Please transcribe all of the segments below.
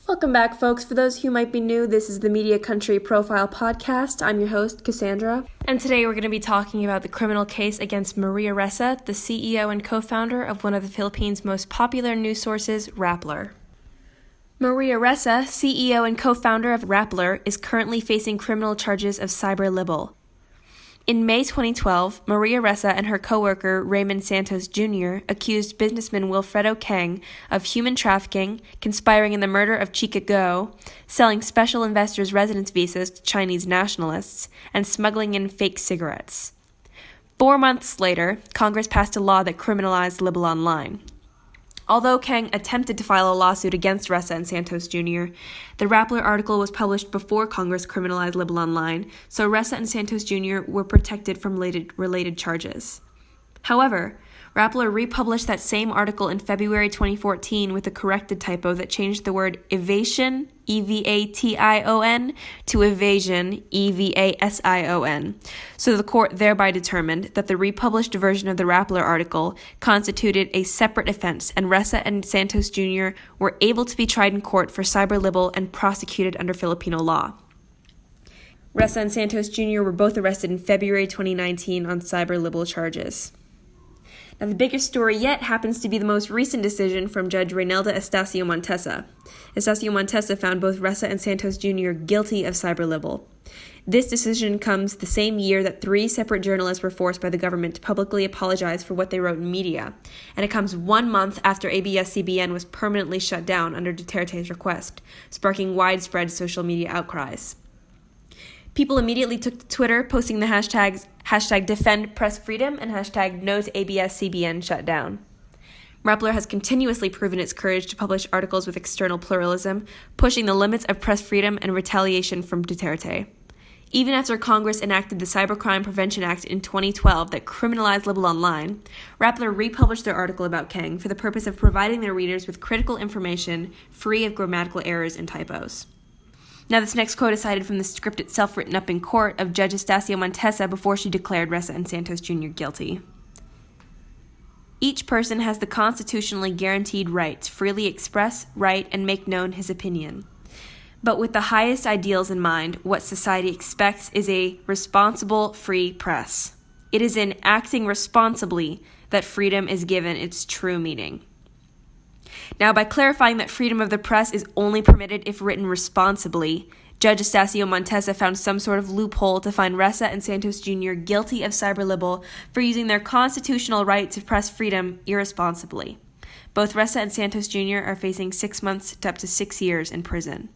Welcome back, folks. For those who might be new, this is the Media Country Profile Podcast. I'm your host, Cassandra. And today we're going to be talking about the criminal case against Maria Ressa, the CEO and co-founder of one of the Philippines' most popular news sources, Rappler. Maria Ressa, CEO and co-founder of Rappler, is currently facing criminal charges of cyber libel. In May 2012, Maria Ressa and her co-worker Raymond Santos Jr. accused businessman Wilfredo Kang of human trafficking, conspiring in the murder of Chica Go, selling special investors' residence visas to Chinese nationalists, and smuggling in fake cigarettes. 4 months later, Congress passed a law that criminalized libel online. Although Kang attempted to file a lawsuit against Ressa and Santos Jr., the Rappler article was published before Congress criminalized libel online, so Ressa and Santos Jr. were protected from related charges. However, Rappler republished that same article in February 2014 with a corrected typo that changed the word evasion, E-V-A-T-I-O-N, to evasion, E-V-A-S-I-O-N. So the court thereby determined that the republished version of the Rappler article constituted a separate offense, and Ressa and Santos Jr. were able to be tried in court for cyber libel and prosecuted under Filipino law. Ressa and Santos Jr. were both arrested in February 2019 on cyber libel charges. Now, the biggest story yet happens to be the most recent decision from Judge Reynalda Estacio Montesa. Estacio Montesa found both Ressa and Santos Jr. guilty of cyber libel. This decision comes the same year that 3 separate journalists were forced by the government to publicly apologize for what they wrote in media, and it comes 1 month after ABS-CBN was permanently shut down under Duterte's request, sparking widespread social media outcries. People immediately took to Twitter, posting the hashtags Defend Press Freedom and hashtag No to ABS-CBN Shutdown. Rappler has continuously proven its courage to publish articles with external pluralism, pushing the limits of press freedom and retaliation from Duterte. Even after Congress enacted the Cybercrime Prevention Act in 2012 that criminalized libel online, Rappler republished their article about Kang for the purpose of providing their readers with critical information free of grammatical errors and typos. Now, this next quote is cited from the script itself written up in court of Judge Estacio Montesa before she declared Ressa and Santos Jr. guilty. Each person has the constitutionally guaranteed right to freely express, write, and make known his opinion. But with the highest ideals in mind, what society expects is a responsible, free press. It is in acting responsibly that freedom is given its true meaning. Now, by clarifying that freedom of the press is only permitted if written responsibly, Judge Estacio Montesa found some sort of loophole to find Ressa and Santos Jr. guilty of cyber libel for using their constitutional right to press freedom irresponsibly. Both Ressa and Santos Jr. are facing 6 months to up to 6 years in prison.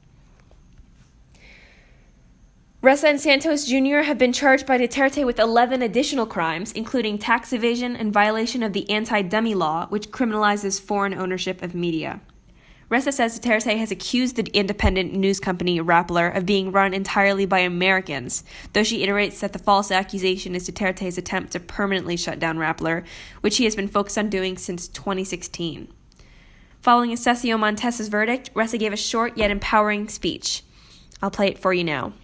Ressa and Santos Jr. have been charged by Duterte with 11 additional crimes, including tax evasion and violation of the anti-dummy law, which criminalizes foreign ownership of media. Ressa says Duterte has accused the independent news company Rappler of being run entirely by Americans, though she iterates that the false accusation is Duterte's attempt to permanently shut down Rappler, which he has been focused on doing since 2016. Following Estacio Montesa's verdict, Ressa gave a short yet empowering speech. I'll play it for you now.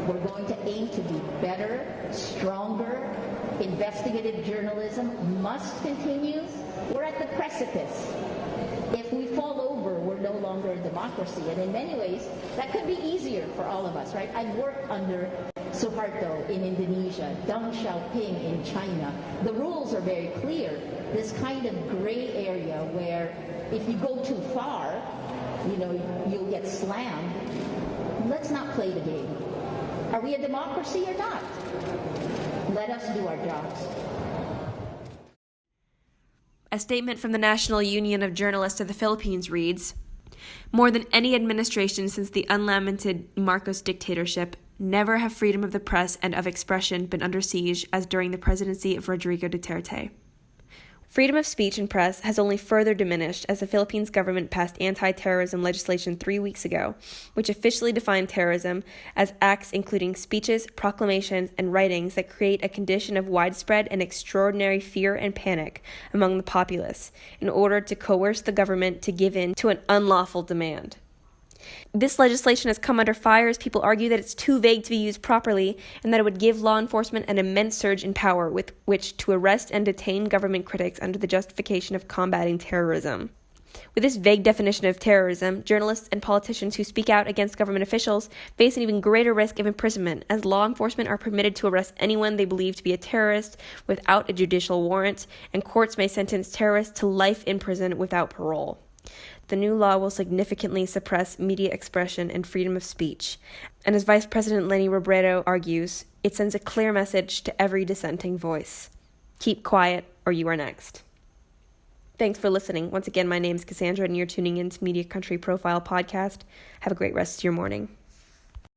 We're going to aim to be better, stronger. Investigative journalism must continue. We're at the precipice. If we fall over, we're no longer a democracy. And in many ways, that could be easier for all of us, right? I've worked under Suharto in Indonesia, Deng Xiaoping in China. The rules are very clear. This kind of gray area where if you go too far, you'll get slammed. Let's not play the game. Are we a democracy or not? Let us do our jobs. A statement from the National Union of Journalists of the Philippines reads, "More than any administration since the unlamented Marcos dictatorship, never have freedom of the press and of expression been under siege as during the presidency of Rodrigo Duterte. Freedom of speech and press has only further diminished as the Philippines government passed anti-terrorism legislation 3 weeks ago, which officially defined terrorism as acts including speeches, proclamations, and writings that create a condition of widespread and extraordinary fear and panic among the populace in order to coerce the government to give in to an unlawful demand. This legislation has come under fire as people argue that it's too vague to be used properly and that it would give law enforcement an immense surge in power with which to arrest and detain government critics under the justification of combating terrorism. With this vague definition of terrorism, journalists and politicians who speak out against government officials face an even greater risk of imprisonment, as law enforcement are permitted to arrest anyone they believe to be a terrorist without a judicial warrant, and courts may sentence terrorists to life in prison without parole. The new law will significantly suppress media expression and freedom of speech, and as Vice President Lenny Robredo argues, it sends a clear message to every dissenting voice. Keep quiet, or you are next. Thanks for listening. Once again, my name is Cassandra, and you're tuning in to Media Country Profile Podcast. Have a great rest of your morning.